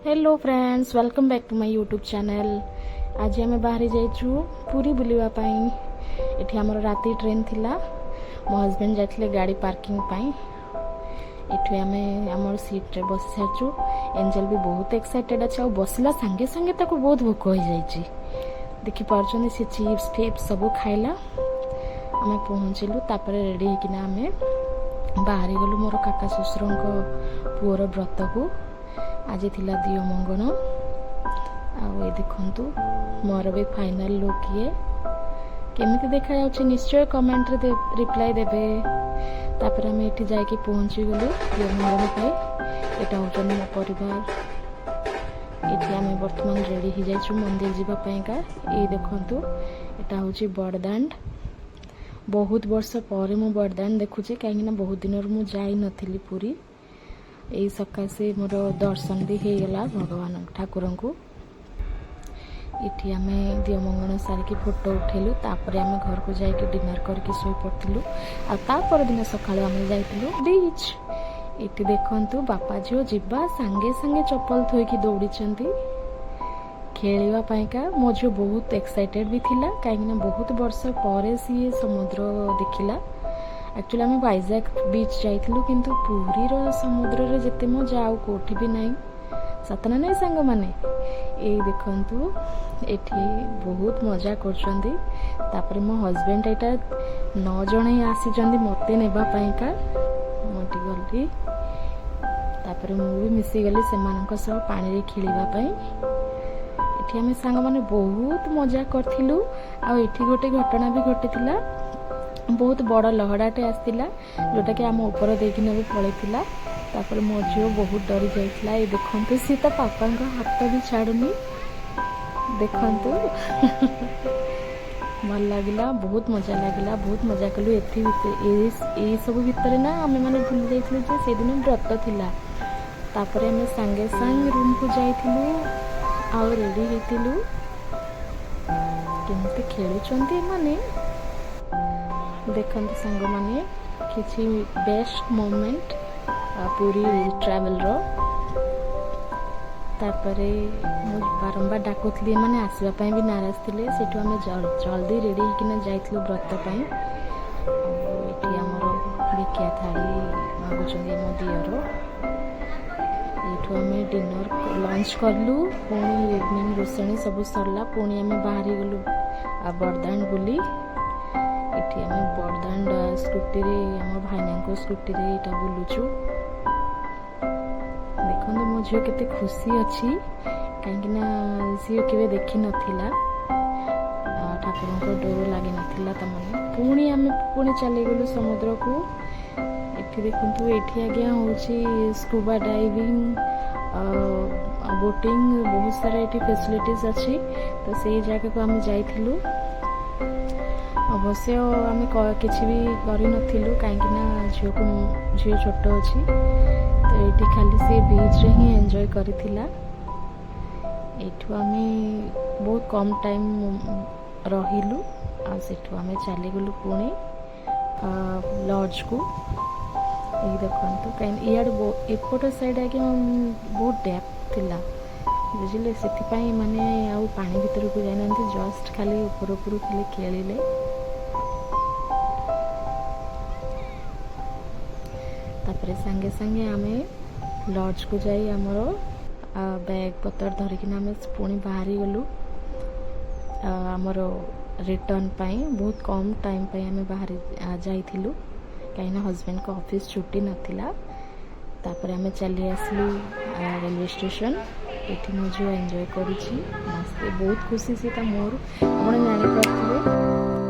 Hello friends, welcome back to my YouTube channel. आज आम बाहर जाइछु पुरी बुलवाई। ये आमर राति ट्रेन थिला। मो हस्बैंड जाते गाड़ी पार्किंग पाई। ये आम आम सीट्रे बस सारी। एंजल भी बहुत एक्साइटेड अच्छे और बसला सांगे सांगे ताको बहुत भोक हो जाइए। देखिपुं सी चिप्स फिप्स सब खाइला। आम पहुँचलु तापर रेडी होकिना आम बाहरी गलु मोर काका शशुर पुअर व्रत को। आज थिला दियो मंगन आ देखु मोर भी फाइनल लुक ये केमिति देखा जाउछि निश्चय कमेंट रे रिप्लाई देबे। तापर आम ये जाके पहुँची गलु दियो मंगन पे। एटा होचन मो परिवार। ये आम बर्तमान रेडी हो जाइछु मंदिर जीवापाईका। ये देखु एटा होछि बड़दाण्ड। बहुत वर्ष पर मु बड़दाण्ड देखुचे कहीं बहुत दिन मु जाई नथिली पुरी। यही सकाशे मोर दर्शन भी हो गला भगवान ठाकुर को। ये आम दियो मंगन सारिकी फोटो उठेलु। तापर आम घर को जाके डिनर करके शोई पड़िलु। आपर दिन सकाळु आम जाइलु बीच। ये देखु बापा झील जीवा सांगे सांगे चप्पल थोईकी दौड़ी खेलवा पाइका। मो झील बहुत एक्साइटेड भी थिला कहीं बहुत वर्ष पर सी समुद्र देखिला। एक्चुअली आम वाइजैक बीच जाइलु किंतु पुरीर समुद्र रे जेते मजा आउ कोठी भी नहीं। सतना नहीं सांग माने। ये देखंतु एठी बहुत मजा करछंदी। तापर मो हस्बैंड एटा 9 जण ही आसीचंदी मते नेबा पाइका। मोटी गली तापर मु भी मिसी गली सेमानक सह पानी रे खेलिबा पई। एठी आम सांग माने बहुत मजा करथिलु। आ एठी गोटे घटना भी घटिथिला। बहुत बड़ लहड़ाटे आसला जोटा कि आम ऊपर देखने भी पड़ेगा। तापर मो झील बहुत डरी जाइए। ये देखु सी तो पापा हाथ भी छाड़ुनी। देखु भल लगिला बहुत मजा लगिला बहुत मजा कलु। ये सब भितर ना आम मैंने भूल जाइए से दिन व्रत थिला। तापर आम सांगे सांग रूम को जाइलु आ रेडी होइतिलु। केमती खेलुचंती माने देखते सांग माने किसी बेस्ट मोमेंट पूरी ट्रैवल रो। तापरे मु बारंबार डाकुथली माने आसवाई भी नाराज थे। सेठू आम जल्दी रेडी होकिना जाइलु व्रत पाई। ये आमर भिकिया थाली मागुचंदी मो दियर। ये आम डिनर लंच कलु। पुणी इवनिंग रोषणी सब सरला। पुणी आम बाहरी गलु बड़दाण्ड बुली। ये आम बड़दाण्ड स्कूटी आम भाईना स्कूटी यहाँ बुलुचु। देखो मो झील केते खुशी अच्छी कहीं सी के देखी नथिला। ठाकुर डोर लगी नाला तमने। पुणी आम पुणी चली गलु समुद्र को। ये देखु ये आज्ञा हूँ स्कूबा डाइविंग बोटिंग बहुत सारा ये फैसिलिटीज अच्छी। तो से जगह को आम जाइलु। अवश्य आम किसी भी करूँ कहीं झील को झील छोट अच्छी। तो ये खाली से बीच रे ही एंजॉय करिथिला। एठू आम बहुत कम टाइम रहिलु। आ सेठू आम चली गलु पुणी लॉज को। ये देखु कहीं इे एपट साइड आगे बहुत डेप्थ थिला बुझे से माने आउ पानी भीतर को जाना जस्ट खाली ऊपर ऊपर खाली खेलिले। तापर सांगे सांगे आम लॉज को जाई आमर बैग पतर धरिकिना आम पुणी बाहरी गलु आमर रिटर्न पाई। बहुत कम टाइम पाई आम बाहर जाइलु कहीं हस्बैंड को ऑफिस छुट्टी नथिला। तापर आम चली आसलु रेलवे स्टेशन। ये मुझे एंजॉय करुछि। बहुत खुशी सी मोर आप जानी पारे।